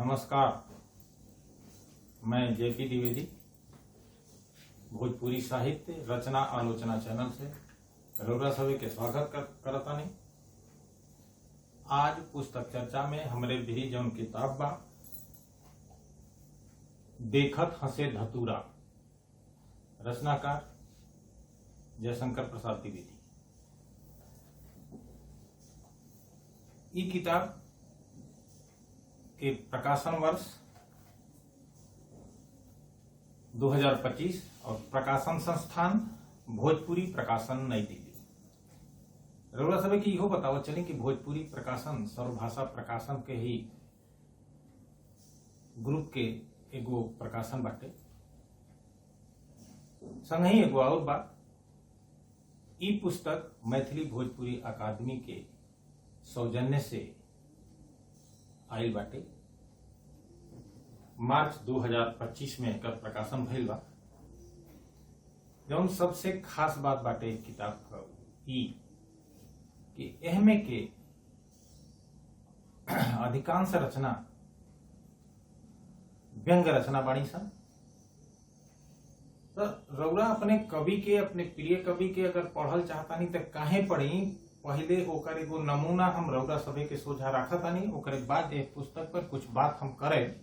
नमस्कार, मैं जेपी द्विवेदी भोजपुरी साहित्य रचना आलोचना चैनल से रउरा सभी के स्वागत करतानी। आज पुस्तक चर्चा में हमरे भी जौन किताब बा देखत हंसे धतूरा, रचनाकार जयशंकर प्रसाद द्विवेदी। ई किताब के प्रकाशन वर्ष 2025 और प्रकाशन संस्थान भोजपुरी प्रकाशन नई दिल्ली। रउरा सभी की इहो बतावत चली कि भोजपुरी प्रकाशन सर्वभाषा प्रकाशन के ही ग्रुप के एगो प्रकाशन बाटे। संगही एगो और बा, ई पुस्तक मैथिली भोजपुरी अकादमी के सौजन्य से आइल बाटे। मार्च 2025 में एकर प्रकाशन भइल बा। जौन सबसे खास बात बाटे इस किताब का ई कि एहमे के अधिकांश रचना व्यंग रचना बाणी सन। तो रउरा अपने कवि के, अपने प्रिय कवि के अगर पढ़ल चाहतानी तो काहे पढ़ी, पहले ओकर एगो नमूना हम रउरा सभी के सोझा रखतानी। ओकरे बाद एक पुस्तक पर कुछ बात हम करें।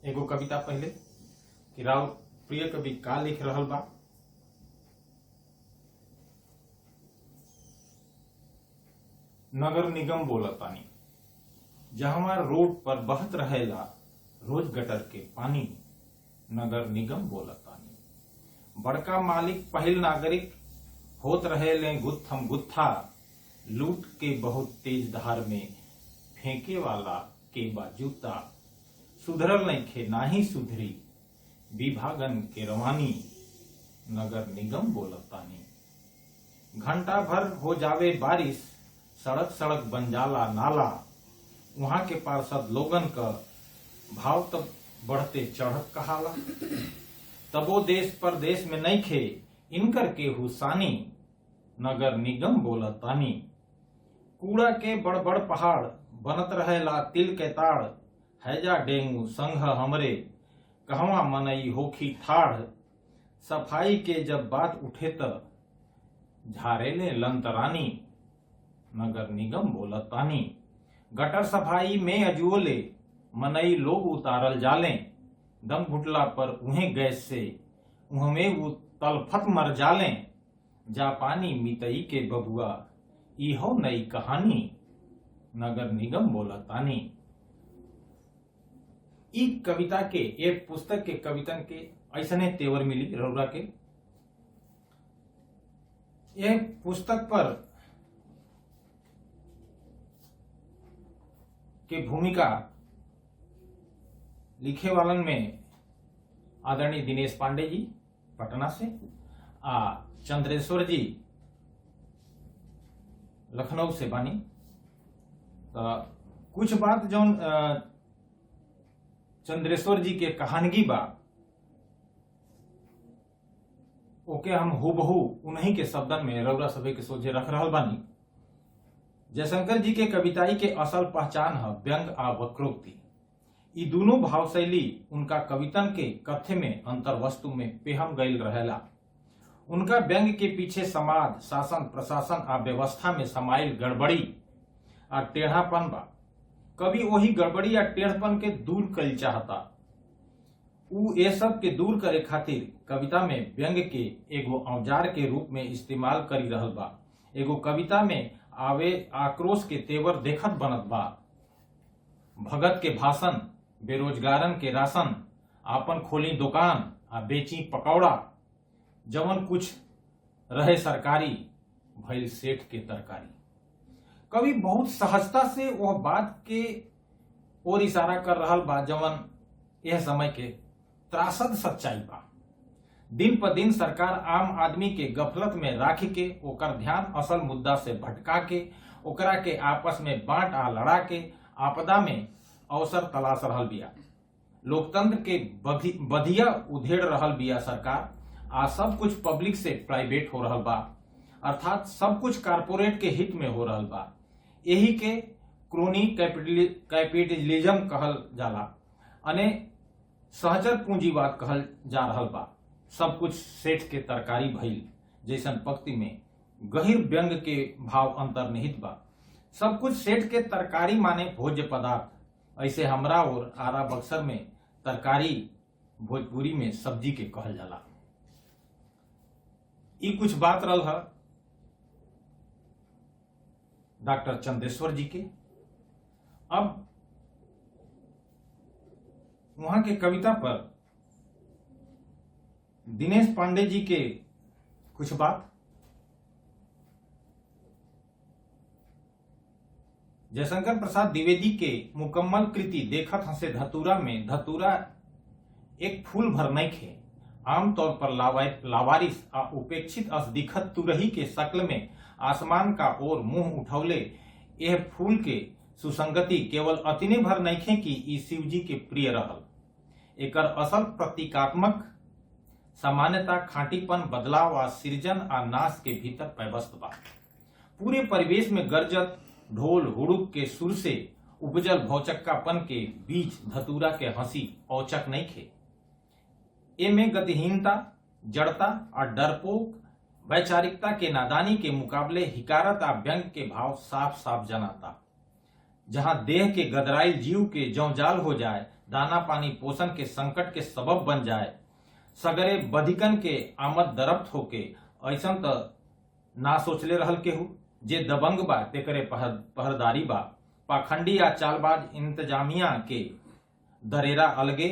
एगो कविता पहले कि राव प्रिय कवि का लिख रहल बा। नगर निगम बोलतानी, जहां रोड पर बहत रहेला रोज गटर के पानी। नगर निगम बोलतानी, बड़का मालिक पहिल नागरिक होत रहे ले गुत्थम गुत्था। लूट के बहुत तेज धार में फेंके वाला के बाजूता। सुधरल नइखे नाही सुधरी विभागन के रवानी। नगर निगम बोलतानी, घंटा भर हो जावे बारिश, सड़क सड़क बन जाला नाला। वहां के पार्षद लोगन का भाव तब बढ़ते चढ़त कहाला। तबो देश परदेश में नइखे इनकर के हुसानी। नगर निगम बोलतानी, कूड़ा के बड़ बड़ पहाड़ बनत रहेला तिल के ताड़। हैजा डेंगू संघ हमरे कहवा मनई होखी ठाढ़। सफाई के जब बात उठे त झारेले लंतरानी। नगर निगम बोलतानी, गटर सफाई में अजुओले मनई लोग उतारल जाले। दम घुटला पर उहें गैस से उहमें वो तलफत मर जाले। जापानी मितई के बबुआ इहो नई कहानी। नगर निगम बोलतानी। ई कविता के एक पुस्तक के कवितन के ऐसने तेवर मिली रउरा के। यह पुस्तक पर के भूमिका लिखे वालन में आदरणीय दिनेश पांडे जी पटना से, चंद्रेश्वर जी लखनऊ से बानी। तो कुछ बात जौन चंद्रेश्वर जी के कहानगी बा ओके हम हूबहू उन्हीं के शब्दन में रउरा सभी के सोझे रख रहल बानी। जयशंकर जी के कविताई के असल पहचान है व्यंग आ वक्रोक्ति। ई दोनों भाव शैली उनका कवितन के कथ्य में अंतर वस्तु में पेहम गईल रहेला। उनका व्यंग के पीछे समाज, शासन, प्रशासन आ व्यवस्था में समाइल गड़बड़ी आ टेढ़ापन बा। कवि वही गड़बड़ी या टेढ़पन के दूर कईल चाहता। उ ये सब के दूर करे खातिर कविता में व्यंग के एगो औजार के रूप में इस्तेमाल करी रहल बा। एगो कविता में आवे आक्रोश के तेवर देखत बनत बा। भगत के भाषण, बेरोजगारन के राशन, आपन खोली दुकान आ बेची पकौड़ा। जवन कुछ रहे सरकारी भइल सेठ के तरकारी। कवि बहुत सहजता से वह बात के ओर इशारा कर रहल बा जवन यह समय के त्रासद सच्चाई बा। दिन पर दिन सरकार आम आदमी के गफलत में राख के ओकर ध्यान असल मुद्दा से भटका के ओकरा के आपस में बांट आ लड़ा के आपदा में अवसर तलाश रहल बिया। लोकतंत्र के बधिया उधेड़ रहल बिया सरकार आ सब कुछ पब्लिक से प्राइवेट हो रहल बा, अर्थात सब कुछ कारपोरेट के हित में हो रहल बा। यही के क्रोनी कैपिटलिज्म कहल जाला, अने सहचर पूंजीवाद कहल जा रहल बा। सब कुछ सेठ के तरकारी भइल जैसन पंक्ति में गहिर व्यंग के भाव अंतर्निहित बा। सब कुछ सेठ के तरकारी माने भोज्य पदार्थ। ऐसे हमरा और आरा बक्सर में तरकारी भोजपुरी में सब्जी के कहल जाला। ई कुछ बात रहल है डॉक्टर चंदेश्वर जी के। अब वहां के कविता पर दिनेश पांडे जी के कुछ बात। जयशंकर प्रसाद द्विवेदी के मुकम्मल कृति देखत हंसे धतूरा में धतूरा एक फूल भर नइखे, आमतौर पर लावारिस आ उपेक्षित अस दिखत तुरही के शक्ल में आसमान का ओर मुंह उठौले। यह फूल के सुसंगति केवल अतिने भर नइखे कि ई शिवजी के प्रिय रहल। एकर असल प्रतीकात्मक सामान्यता खांटीपन, बदलाव आ सृजन आ नाश के भीतर पैबस्त बा। पूरे परिवेश में गरजत ढोल हुड़ुक के सुर से उपजल भौचक्कापन के बीच धतूरा के हंसी औचक नइखे। एमे गतिहीनता, जड़ता और डरपोक वैचारिकता के नादानी के मुकाबले हिकारत आ व्यंग के भाव साफ साफ जनाता। जहां देह के गदराइल जीव के जौजाल हो जाए, दाना पानी पोषण के संकट के सबब बन जाए, सगरे बधिकन के आमद दरफ्त होके, ऐसा तो ना सोचले रहल केहू। जे दबंग बा तेकरे पहरदारी बा। पाखंडी या चालबाज इंतजामिया के दरेरा अलगे,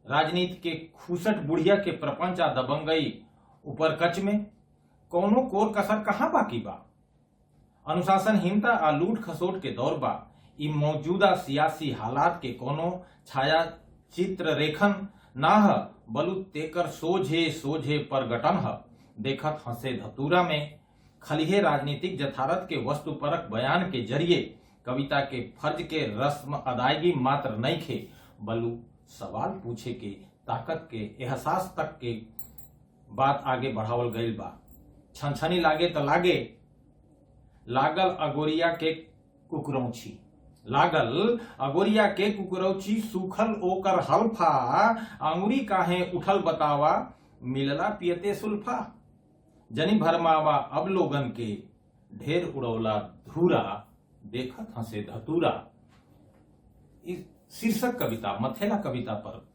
राजनीति के खूसट बुढ़िया के प्रपंच आ दबंगई ऊपर कच में कौनो कोर कसर कहाँ बाकी बा। अनुशासनहीनता आ लूट खसोट के दौर बा। ई मौजूदा सियासी हालात के कोनो छाया चित्र रेखन ना ह, बलु तेकर सोझे सोझे प्रगटन ह। देखत हंसे धतूरा में खलिहे राजनीतिक जथारत के वस्तुपरक बयान के जरिए कविता के फर्ज के रस्म अदायगी मात्र नइखे, बलु सवाल पूछे के ताकत के एहसास तक के बात आगे बढ़ावल गईल बा। छनछनी लागे तो लागे, लागल अगोरिया के कुकरौची, लागल अगोरिया के कुकरौची, सूखल ओकर हल्फा, अंगुरी काहे उठल बतावा, मिलला पियते सुल्फा। जनी भरमावा अब लोगन के, ढेर उड़ौला धूरा, देखत हंसे धतूरा। इस शीर्षक कविता, मथेला कविता पर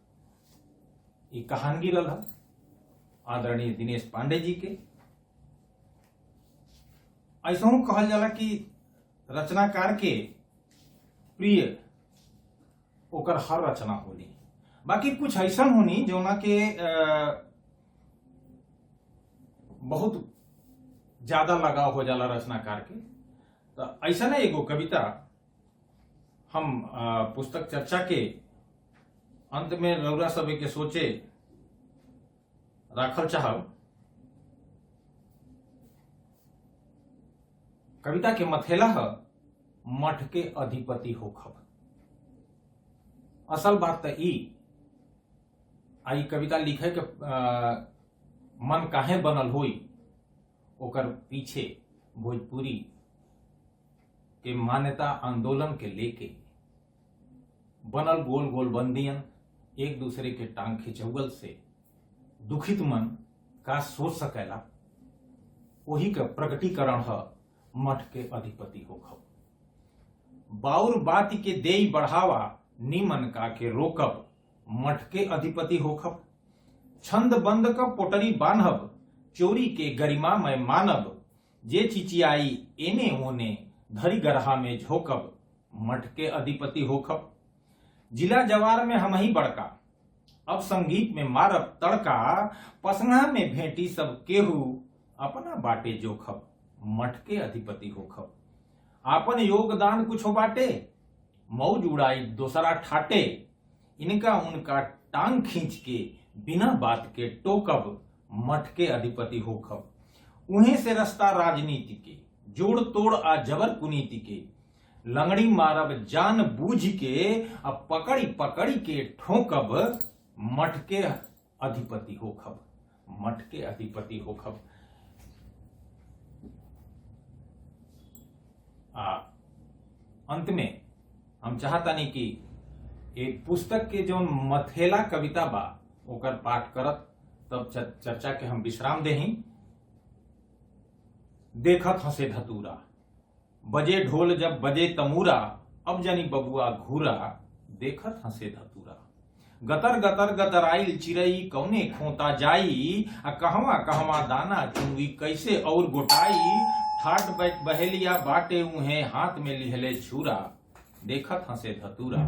ये कहानगी रहा आदरणीय दिनेश पांडे जी के। ऐसा कहल जाला कि रचनाकार के प्रिय ओकर हर रचना होली, बाकी कुछ ऐसा होनी जोना के बहुत ज्यादा लगाव हो जाला रचनाकार के। तो ऐसा ना एगो कविता हम पुस्तक चर्चा के अंत में रउरा सभी के सोचे राखल चाहब। कविता के मथेला है मठ के अधिपति होखब। असल बात तो ई आई कविता लिखे के मन काहे बनल होई, ओकर पीछे भोजपुरी के मान्यता आंदोलन के लेके बनल गोल गोल बंदियन, एक दूसरे के टांग खिंचौगल से दुखित मन का सोच सकेला, वही का प्रकटीकरण है मठ के अधिपति होखब। बाउर बाती के देई बढ़ावा, नीमन का के रोकब, मठ के अधिपति होखब। छंद बंद का पोटरी बान्हब, चोरी के गरिमा में मानब, जे चिचियाई एने ओने धरी गरहा में झोकब, मठ के अधिपति होखब। जिला जवार में हम ही बड़का, अब संगीत में मारब तड़का, पसंगा में भेंटी सब केहू, अपना बाटे जोखब, मठ के अधिपति होखब। आपन योगदान कुछ बाटे, मौज उड़ाई दोसरा ठाटे, इनका उनका टांग खींच के बिना बात के टोकब, मठ के अधिपति होखब। उन्हें से रास्ता राजनीति के, जोड़ तोड़ आ जबर कुनीति के, लंगड़ी मारब जान बूझ के, अब पकड़ी पकड़ी के ठोकब, मठ के अधिपति होखब। मठ के अधिपति होखब। अंत में हम चाहतानी कि एक पुस्तक के जो मथेला कविता बा ओकर पाठ करत तब चर्चा के हम विश्राम देही। देखत हंसे धतूरा, बजे ढोल जब बजे तमूरा, अब जनी बबुआ घूरा, देखत हंसे धतूरा। गतर गतर गतराइल चिरई कौने खोता जाई, आ कहवा कहवा दाना चुंगी कैसे और गोटाई, ठाट बहेलिया बाटे उहे हाथ में लिहले छुरा, देखत हंसे धतूरा।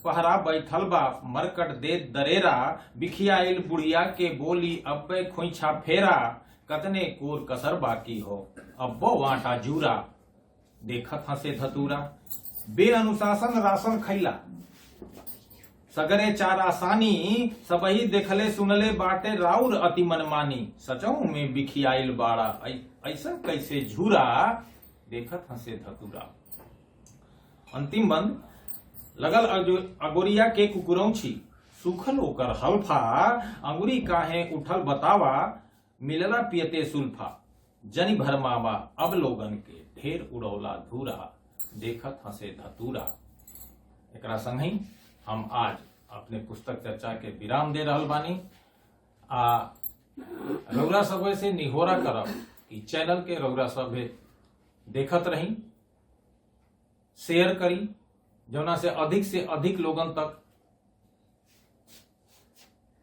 पहरा बैठल बा मरकट दे दरेरा, बिखियाइल बुढ़िया के बोली अब्बे खोइछा फेरा, कतने कोर कसर बाकी हो अब्बो वाटा जूरा, देखत हंसे धतूरा। बेअनुशासन राशन खैला सगरे चार आसानी, सबही देखले सुनले बाटे राउर अति मनमानी, सचहु में बिखियाइल बाड़ा ऐसा कैसे झूरा, देखत हंसे धतूरा। अंतिम बंद। लगल अगोरिया के कुकुरौछी, सूखल ओकर हल्फा, अंगुरी काहे उठल बतावा, मिलला पियते सुल्फा, जनी भरमावा अब लोगन के ढेर उड़ौला धूरा, देखत हंसे धतूरा। एकरा संगही हम आज अपने पुस्तक चर्चा के विराम दे रहल बानी। रउरा सब से निहोरा करब कि चैनल के रउरा सब देखत रही, शेयर करी, जौना से अधिक लोगन तक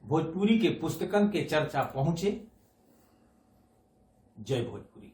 भोजपुरी के पुस्तकन के चर्चा पहुंचे। जय भोजपुरी।